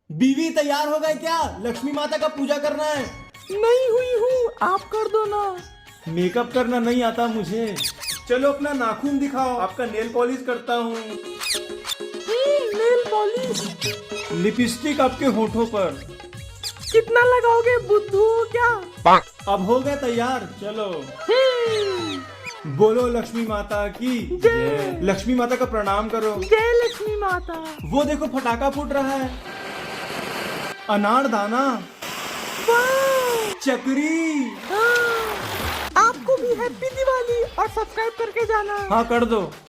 बीवी तैयार हो गए क्या? लक्ष्मी माता का पूजा करना है। नहीं हुई हूँ, आप कर दो ना। मेकअप करना नहीं आता मुझे। चलो अपना नाखून दिखाओ, आपका नेल पॉलिश करता हूँ। नेल पॉलिश लिपस्टिक आपके होठों पर। कितना लगाओगे बुद्धू हो क्या? अब हो गए तैयार, चलो। बोलो लक्ष्मी माता की जय। लक्ष्मी माता का प्रणाम करो। जय लक्ष्मी माता। वो देखो फटाका फूट रहा है। अनार दाना, वाह! चक्री। हाँ। आपको भी हैप्पी दिवाली और सब्सक्राइब करके जाना। हाँ कर दो।